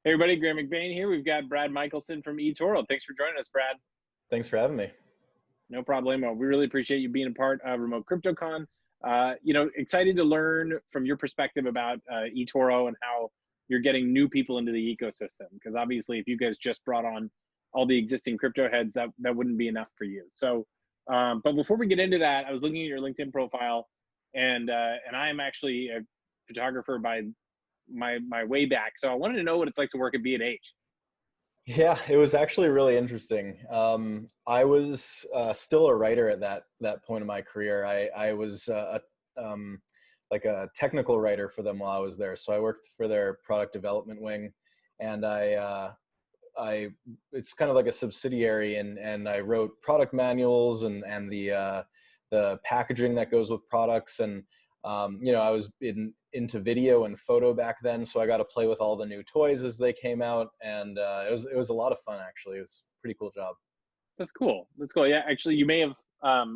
Hey everybody, Graham McBain here. We've got Brad Michelson from eToro. Thanks for joining us, Brad. Thanks for having me. No problemo. We really appreciate you being a part of Remote CryptoCon. Excited to learn from your perspective about eToro and how you're getting new people into the ecosystem. Because obviously, if you guys just brought on all the existing crypto heads, that wouldn't be enough for you. So, but before we get into that, I was looking at your LinkedIn profile, and I am actually a photographer by my way back. So I wanted to know what it's like to work at B&H. Yeah, it was actually really interesting. I was still a writer at that point in my career. I was like a technical writer for them while I was there. So I worked for their product development wing, and I it's kind of like a subsidiary, and I wrote product manuals and the packaging that goes with products. And I was into video and photo back then, so I got to play with all the new toys as they came out, and it was a lot of fun. Actually, it was a pretty cool job. That's cool. That's cool. Yeah, actually, you may have. I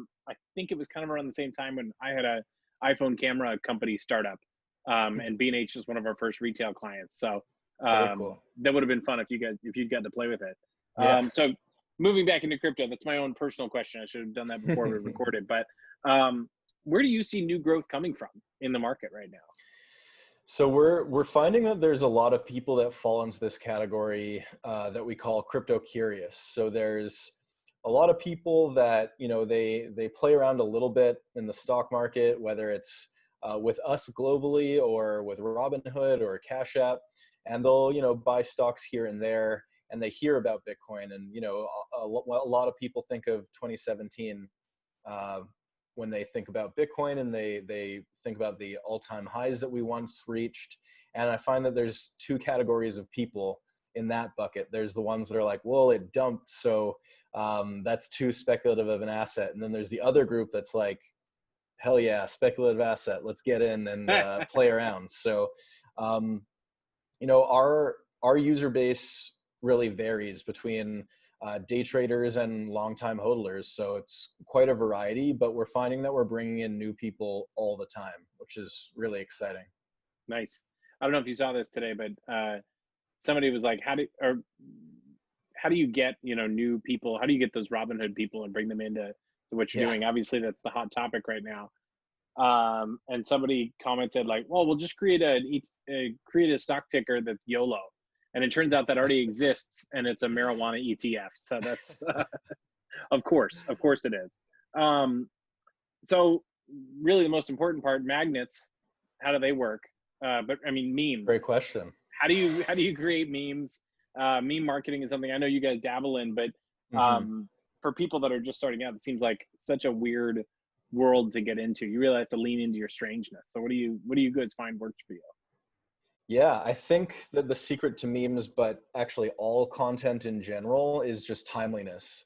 think it was kind of around the same time when I had a iPhone camera company startup, and B&H is one of our first retail clients. So Very cool. that would have been fun if you'd gotten to play with it. Yeah. So moving back into crypto, that's my own personal question. I should have done that before we recorded. But where do you see new growth coming from in the market right now? So we're finding that there's a lot of people that fall into this category that we call crypto curious. So there's a lot of people that they play around a little bit in the stock market, whether it's with us globally or with Robinhood or Cash App, and they'll buy stocks here and there, and they hear about Bitcoin, and a lot of people think of 2017. When they think about Bitcoin, and they think about the all-time highs that we once reached. And I find that there's two categories of people in that bucket. There's the ones that are like, well, it dumped, so that's too speculative of an asset. And then there's the other group that's like, hell yeah, speculative asset, let's get in and play around. So our user base really varies between day traders and longtime hodlers. So it's quite a variety, but we're finding that we're bringing in new people all the time, which is really exciting. Nice. I don't know if you saw this today, but somebody was like, how do you get new people? How do you get those Robinhood people and bring them into what you're doing? Obviously, that's the hot topic right now. And somebody commented like, well, we'll just create a stock ticker that's YOLO. And it turns out that already exists, and it's a marijuana ETF. So that's, of course it is. So really the most important part, magnets, how do they work? But I mean, memes. Great question. How do you create memes? Meme marketing is something I know you guys dabble in, but for people that are just starting out, it seems like such a weird world to get into. You really have to lean into your strangeness. So what do you guys find works for you? Yeah, I think that the secret to memes, but actually all content in general, is just timeliness.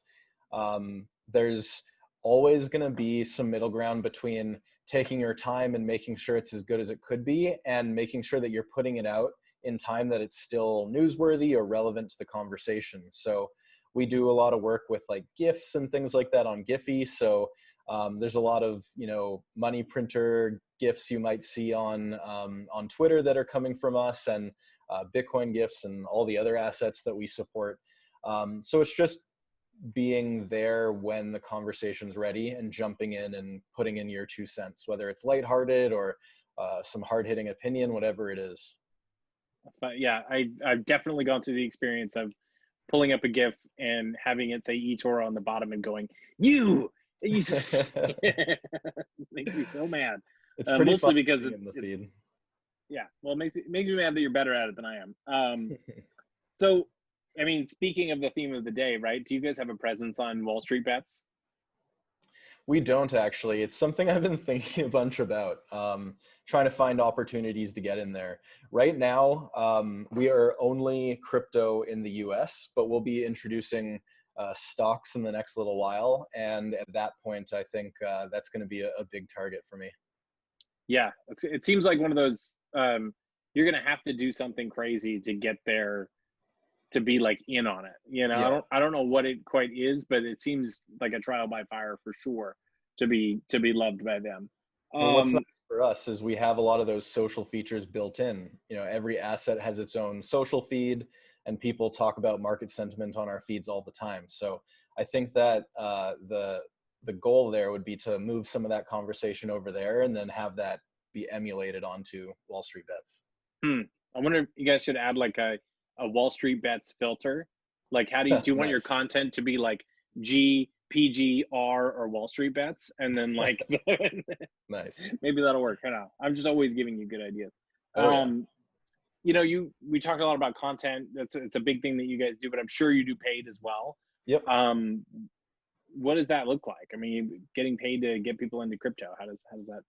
There's always going to be some middle ground between taking your time and making sure it's as good as it could be, and making sure that you're putting it out in time that it's still newsworthy or relevant to the conversation. So we do a lot of work with like GIFs and things like that on Giphy. So there's a lot of money printer GIFs you might see on Twitter that are coming from us, and Bitcoin GIFs and all the other assets that we support. So it's just being there when the conversation's ready and jumping in and putting in your 2 cents, whether it's lighthearted or some hard-hitting opinion, whatever it is. But yeah, I've definitely gone through the experience of pulling up a GIF and having it say eToro on the bottom and going, you makes me so mad. It's pretty mostly fun because in the feed. Yeah, well, it makes me mad that you're better at it than I am. So, I mean, speaking of the theme of the day, right? Do you guys have a presence on Wall Street Bets? We don't actually. It's something I've been thinking a bunch about, trying to find opportunities to get in there. Right now, we are only crypto in the US, but we'll be introducing stocks in the next little while. And at that point, I think that's going to be a big target for me. Yeah, it seems like one of those, you're going to have to do something crazy to get there, to be like in on it. Yeah. I don't know what it quite is, but it seems like a trial by fire for sure to be loved by them. Well, what's nice for us is we have a lot of those social features built in. You know, every asset has its own social feed, and people talk about market sentiment on our feeds all the time. So I think that the goal there would be to move some of that conversation over there and then have that be emulated onto Wall Street Bets. I wonder if you guys should add like a Wall Street Bets filter. Like, how do you want your Nice. content to be like G, PG, R, or Wall Street Bets? And then like Nice. maybe that'll work. I don't know. I'm just always giving you good ideas. Oh yeah. Um, we talked a lot about content. It's a big thing that you guys do, but I'm sure you do paid as well. Yep. Um, what does that look like? I mean, getting paid to get people into crypto. How does that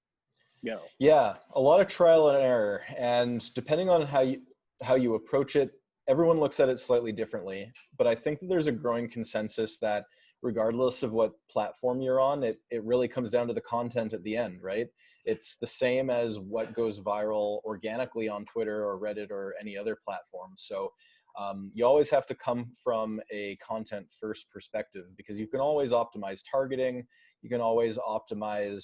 go? Yeah, a lot of trial and error, and depending on how you approach it, everyone looks at it slightly differently. But I think that there's a growing consensus that regardless of what platform you're on, it really comes down to the content at the end, right? It's the same as what goes viral organically on Twitter or Reddit or any other platform. So you always have to come from a content first perspective, because you can always optimize targeting, you can always optimize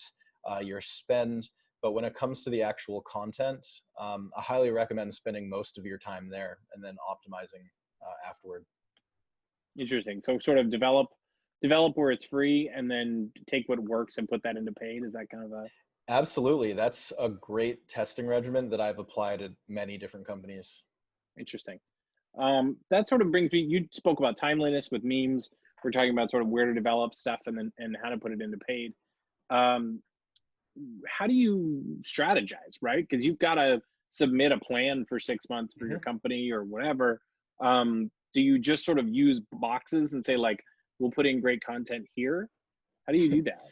your spend. But when it comes to the actual content, I highly recommend spending most of your time there and then optimizing afterward. Interesting. So sort of develop where it's free, and then take what works and put that into paid. Is that kind of a Absolutely. That's a great testing regimen that I've applied at many different companies. interesting? That sort of brings me. You spoke about timeliness with memes. We're talking about sort of where to develop stuff and then and how to put it into paid. Um, how do you strategize, right? Because you've got to submit a plan for 6 months for your Mhm. company or whatever. Do you just sort of use boxes and say like, we'll put in great content here? How do you do that?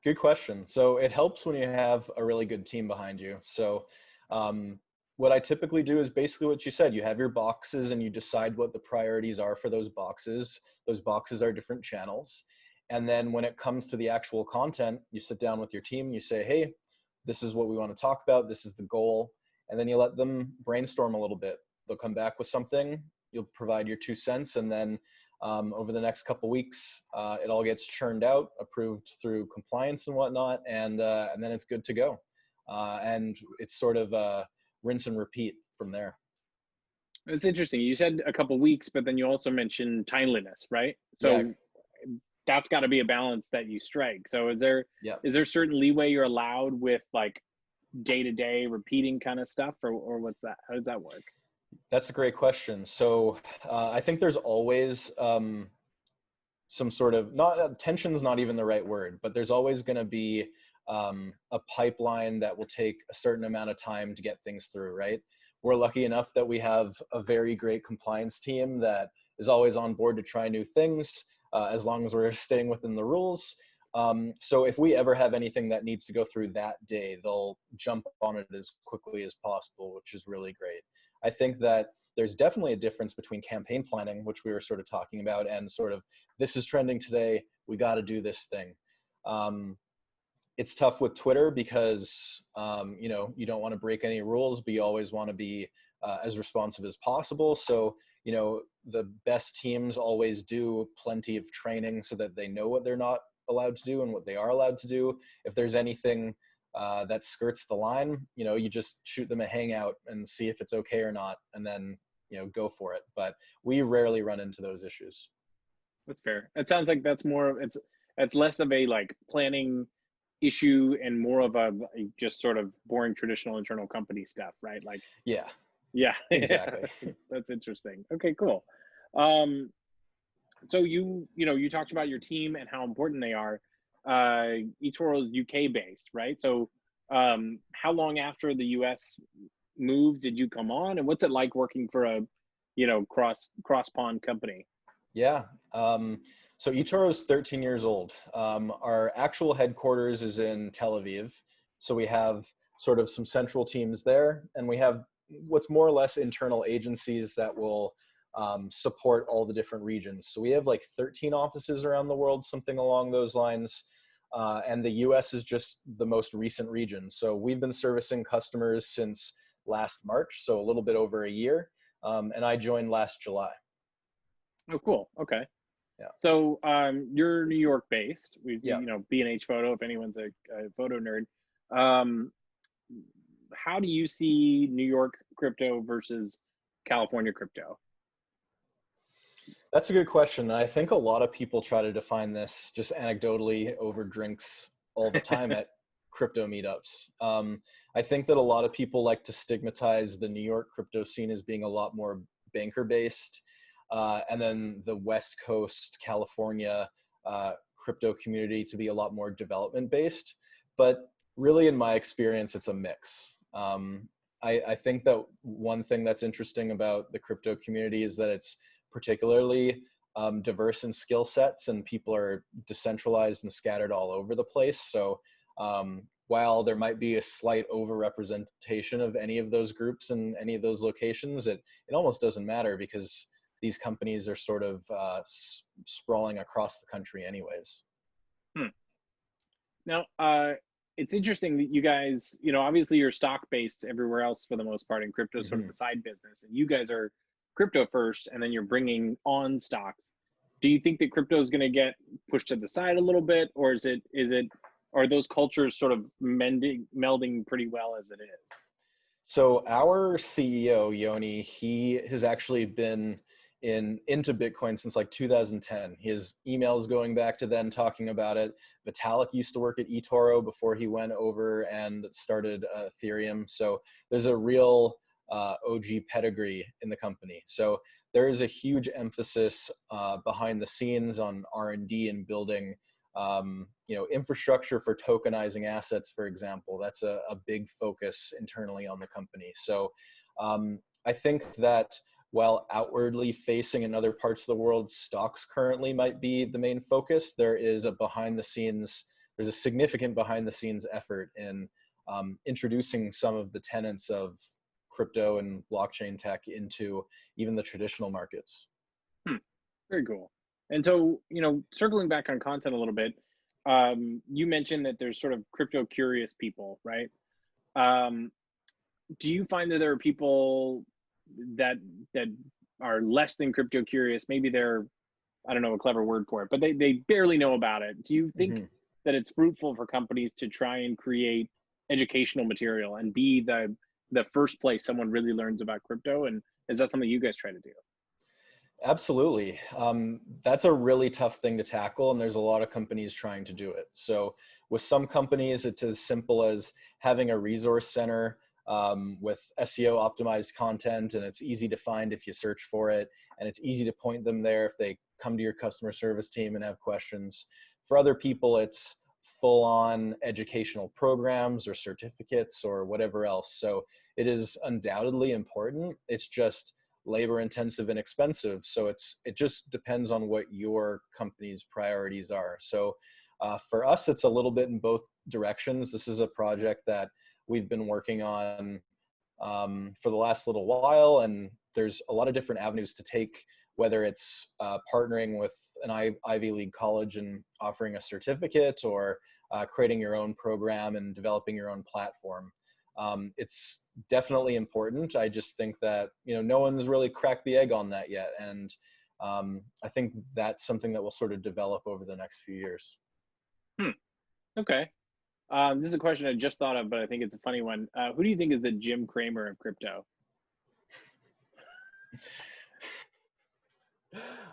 Good question. So it helps when you have a really good team behind you. So um, what I typically do is basically what you said. You have your boxes and you decide what the priorities are for those boxes. Those boxes are different channels. And then when it comes to the actual content, you sit down with your team and you say, hey, this is what we want to talk about. This is the goal. And then you let them brainstorm a little bit. They'll come back with something. You'll provide your 2 cents, and then over the next couple weeks, it all gets churned out, approved through compliance and whatnot, and then it's good to go. And it's sort of rinse and repeat from there. It's interesting. You said a couple weeks, but then you also mentioned timeliness, right? Yeah, So that's got to be a balance that you strike. So yeah. is there certain leeway you're allowed with like day to day repeating kind of stuff, or what's that? How does that work? That's a great question. So I think there's always some sort of not tension's not even the right word, but there's always going to be a pipeline that will take a certain amount of time to get things through, right? We're lucky enough that we have a very great compliance team that is always on board to try new things, as long as we're staying within the rules. So if we ever have anything that needs to go through that day, they'll jump on it as quickly as possible, which is really great. I think that there's definitely a difference between campaign planning, which we were sort of talking about, and sort of this is trending today, we got to do this thing. It's tough with Twitter because you don't want to break any rules, but you always want to be as responsive as possible. So the best teams always do plenty of training so that they know what they're not allowed to do and what they are allowed to do. If there's anything that skirts the line, you just shoot them a hangout and see if it's okay or not, and then go for it. But we rarely run into those issues. That's fair. It sounds like it's less of a like planning issue and more of a just sort of boring traditional internal company stuff, right? Like, Yeah, yeah, exactly. that's interesting. Okay, cool. Um, so you talked about your team and how important they are. eToro is UK based, right? So how long after the US moved did you come on, and what's it like working for a cross pond company? Yeah. So eToro is 13 years old. Our actual headquarters is in Tel Aviv. So we have sort of some central teams there, and we have what's more or less internal agencies that will support all the different regions. So we have like 13 offices around the world, something along those lines. And the US is just the most recent region. So we've been servicing customers since last March, so a little bit over a year. And I joined last July. Oh, cool. Okay. Yeah. So you're New York based. Yeah. B&H Photo, if anyone's a photo nerd. Um, how do you see New York crypto versus California crypto? That's a good question. I think a lot of people try to define this just anecdotally over drinks all the time at crypto meetups. I think that a lot of people like to stigmatize the New York crypto scene as being a lot more banker based, and then the West Coast California crypto community to be a lot more development based. But really, in my experience, it's a mix. I think that one thing that's interesting about the crypto community is that it's particularly diverse in skill sets, and people are decentralized and scattered all over the place. So while there might be a slight overrepresentation of any of those groups in any of those locations, it almost doesn't matter because these companies are sort of sprawling across the country anyways. Hmm. Now, it's interesting that you guys, obviously you're stock based everywhere else for the most part, and crypto is sort of Mhm. the side business, and you guys are crypto first, and then you're bringing on stocks. Do you think that crypto is going to get pushed to the side a little bit, or are those cultures sort of melding pretty well as it is? So our CEO Yoni, he has actually been into Bitcoin since like 2010. He has emails going back to then talking about it. Vitalik used to work at eToro before he went over and started Ethereum. So there's a real OG pedigree in the company. So there is a huge emphasis behind the scenes on R&D and building infrastructure for tokenizing assets, for example. That's a big focus internally on the company. So I think that while outwardly facing in other parts of the world, stocks currently might be the main focus, there's a significant behind the scenes effort in introducing some of the tenets of crypto and blockchain tech into even the traditional markets. Hmm. Very cool. And so, circling back on content a little bit, you mentioned that there's sort of crypto curious people, right? Um, do you find that there are people that that are less than crypto curious? Maybe they're, I don't know a clever word for it, but they barely know about it. Do you think Mhm. that it's fruitful for companies to try and create educational material and be the first place someone really learns about crypto? And is that something you guys try to do? Absolutely. That's a really tough thing to tackle, and there's a lot of companies trying to do it. So, with some companies, it's as simple as having a resource center with SEO optimized content, and it's easy to find if you search for it, and it's easy to point them there if they come to your customer service team and have questions. For other people, it's full on educational programs or certificates or whatever else. So, it is undoubtedly important. It's just labor intensive and expensive. So it just depends on what your company's priorities are. So for us, it's a little bit in both directions. This is a project that we've been working on for the last little while, and there's a lot of different avenues to take, whether it's partnering with an Ivy League college and offering a certificate, or creating your own program and developing your own platform. It's definitely important. I just think that no one's really cracked the egg on that yet, and I think that's something that will sort of develop over the next few years. Hmm. Okay. This is a question I just thought of, but I think it's a funny one. Who do you think is the Jim Cramer of crypto?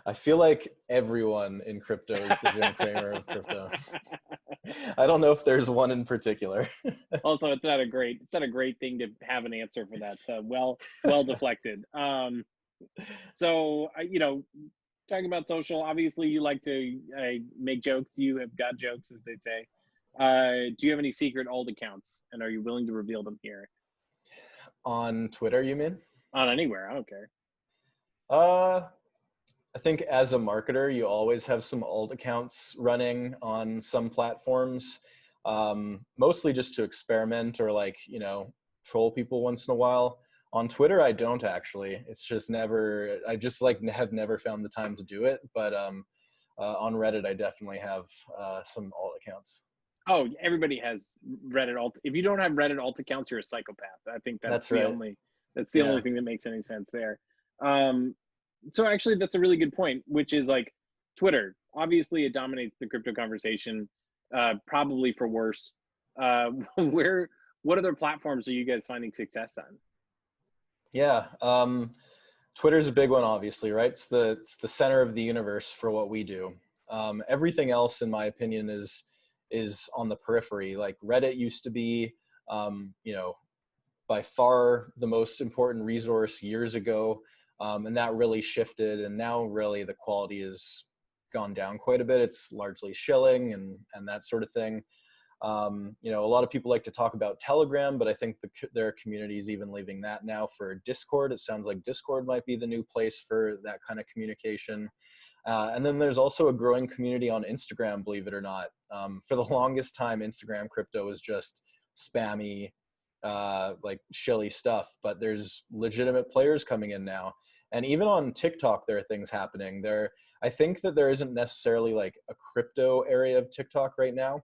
I feel like everyone in crypto is the Jim Cramer of crypto. I don't know if there's one in particular. Also, it's not a great thing to have an answer for that. So well deflected. So talking about social, obviously you like to make jokes. You have got jokes, as they say. Do you have any secret alt accounts, and are you willing to reveal them here? On Twitter, you mean? On anywhere, I don't care. Uh, I think as a marketer, you always have some alt accounts running on some platforms, mostly just to experiment or troll people once in a while. On Twitter, I don't actually. It's just never. I just have never found the time to do it. But on Reddit, I definitely have some alt accounts. Oh, everybody has Reddit alt. If you don't have Reddit alt accounts, you're a psychopath. I think That's right. that's the Yeah. only thing that makes any sense there. Um, so actually, that's a really good point, which is like Twitter. Obviously, it dominates the crypto conversation, probably for worse. Where what other platforms are you guys finding success on? Yeah. Twitter's a big one, obviously, right? It's the center of the universe for what we do. Everything else, in my opinion, is on the periphery. Like Reddit used to be, you know, by far the most important resource years ago, and that really shifted. And now, really, the quality has gone down quite a bit. It's largely shilling and that sort of thing. You know, a lot of people like to talk about Telegram, but I think there are communities even leaving that now for Discord. It sounds like Discord might be the new place for that kind of communication. And then there's also a growing community on Instagram, believe it or not. For the longest time, Instagram crypto was just spammy, like shilly stuff, but there's legitimate players coming in now. And even on TikTok, there are things happening there. I think that there isn't necessarily like a crypto area of TikTok right now,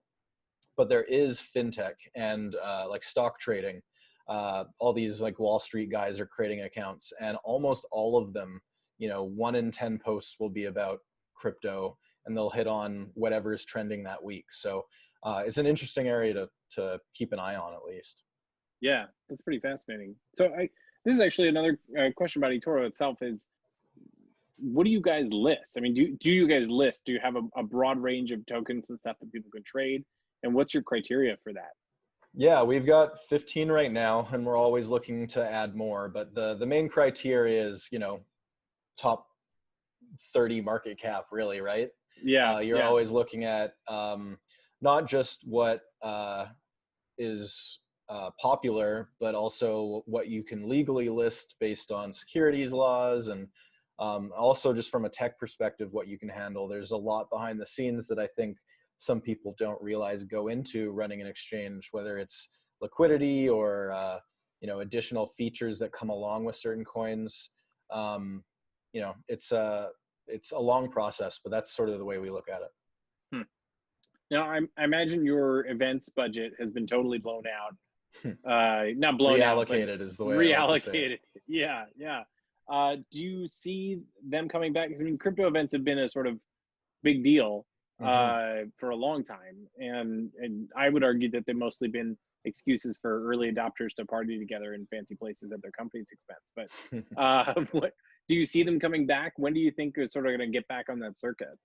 but there is fintech and like stock trading. All these like Wall Street guys are creating accounts, and almost all of them, you know, 1 in 10 posts will be about crypto, and they'll hit on whatever's trending that week. So it's an interesting area to keep an eye on, at least. Yeah, that's pretty fascinating. So this is actually another question about eToro itself is, what do you guys list? I mean, do you guys list? Do you have a broad range of tokens and stuff that people can trade? And what's your criteria for that? Yeah, we've got 15 right now, and we're always looking to add more. But the main criteria is, you know, top 30 market cap, really, right? Yeah, You're yeah, always looking at not just what is popular, but also what you can legally list based on securities laws, and also just from a tech perspective, what you can handle. There's a lot behind the scenes that I think some people don't realize go into running an exchange, whether it's liquidity or you know, additional features that come along with certain coins. You know, it's a long process, but that's sort of the way we look at it. Hmm. Now, I imagine your events budget has been totally blown out. Not blown out, but Reallocated is the way I like to say it. reallocated. Yeah, yeah. Do you see them coming back? 'Cause, I mean, crypto events have been a sort of big deal Hmm. for a long time, and I would argue that they've mostly been excuses for early adopters to party together in fancy places at their company's expense. But what do you see them coming back? When do you think they're sort of going to get back on that circuit?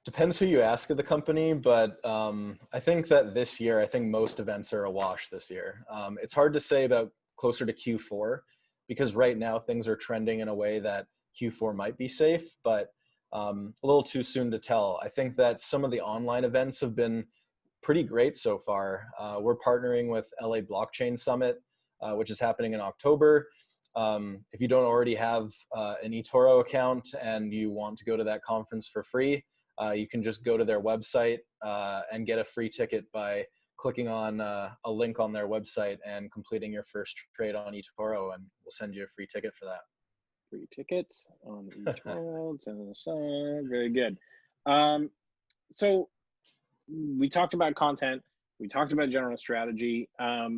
Depends who you ask at the company, but I think that this year, I think most events are a wash this year. It's hard to say about closer to Q4 because right now things are trending in a way that Q4 might be safe, but a little too soon to tell. I think that some of the online events have been pretty great so far. We're partnering with LA Blockchain Summit, which is happening in October. If you don't already have an eToro account and you want to go to that conference for free, you can just go to their website and get a free ticket by clicking on a link on their website and completing your first trade on eToro, and we'll send you a free ticket for Free tickets on eToro. Very good. Um, so we talked about content. We talked about general strategy.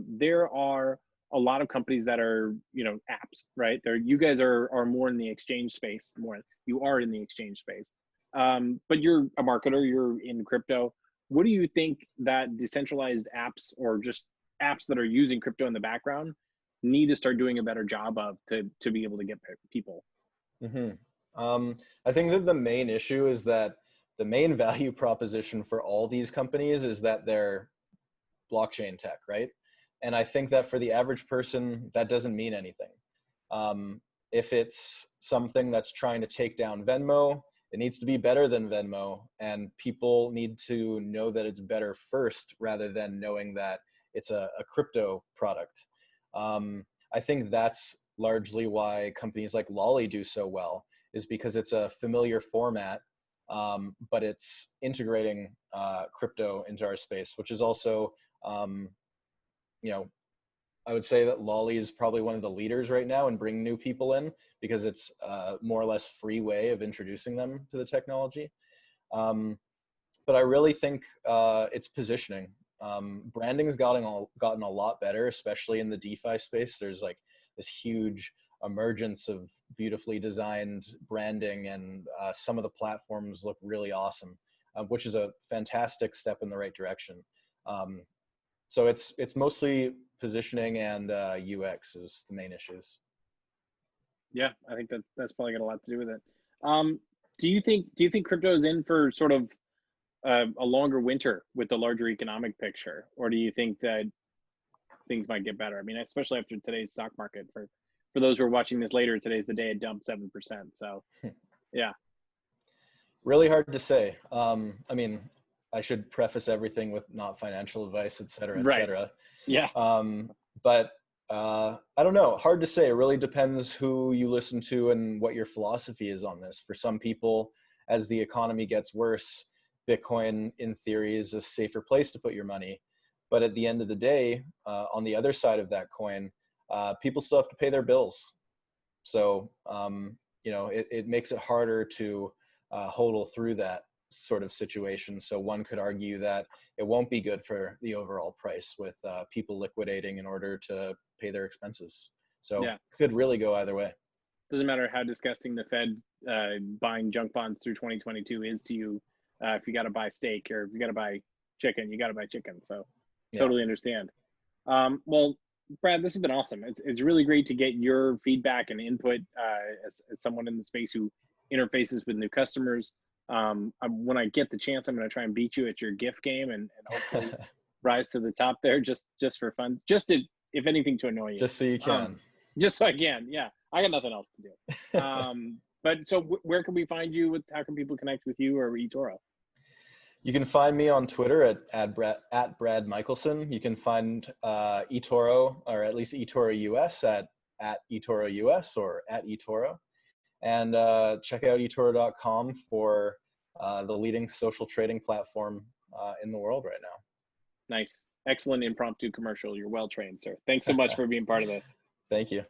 There are a lot of companies that are, you know, apps, right? There, you guys are more in the exchange space. More, you are in the exchange space, but you're a marketer. You're in crypto. What do you think that decentralized apps or just apps that are using crypto in the background need to start doing a better job of to be able to get people? that. I think that the main issue is that the main value proposition for all these companies is that they're blockchain tech, right? And I think that for the average person, that doesn't mean anything. If it's something that's trying to take down Venmo, it needs to be better than Venmo, and people need to know that it's better first rather than knowing that it's a crypto product. I think that's largely why companies like Lolly do so well, is because it's a familiar format, but it's integrating crypto into our space, which is also, you know, I would say that Lolly is probably one of the leaders right now in bringing new people in because it's a more or less free way of introducing them to the technology. Um, but I really think it's positioning. Branding's gotten a lot better, especially in the DeFi space. There's like this huge emergence of beautifully designed branding, and some of the platforms look really awesome, which is a fantastic step in the right direction. Um, So it's mostly positioning and UX is the main issues. Yeah, I think that's probably got a lot to do with it. Um, do you think crypto is in for sort of a longer winter with the larger economic picture, or do you think that things might get better? I mean, especially after today's stock market. For those who are watching this later, today's the day it dumped 7%. So yeah, Really hard to say. I mean, I should preface everything with not financial advice, et cetera, et right. cetera. Yeah, But I don't know. Hard to say. It really depends who you listen to and what your philosophy is on this. For some people, as the economy gets worse, Bitcoin, in theory, is a safer place to put your money. But at the end of the day, on the other side of that coin, people still have to pay their bills. So, it makes it harder to hodl through that sort of situation. So one could argue that it won't be good for the overall price with people liquidating in order to pay their expenses. So yeah. could really go either way. Doesn't matter how disgusting the Fed buying junk bonds through 2022 is to you. If you got to buy steak or if you got to buy chicken, you got to buy chicken. So Yeah. totally understand. Well, Brad, this has been awesome. It's really great to get your feedback and input as someone in the space who interfaces with new customers. When I get the chance, I'm going to try and beat you at your gift game and hopefully rise to the top there just for fun, just to, if anything, to annoy you. Just so you Um, can. just so I can. Yeah, I got nothing else to do. But so where can we find you? How can people connect with you or eToro? You can find me on Twitter at Brad Michelson. You can find eToro, or at least eToro US at eToro US or at eToro. And check out eToro.com for the leading social trading platform in the world right now. Nice, excellent impromptu commercial. You're well trained, sir. Thanks so much for being part of this. Thank you.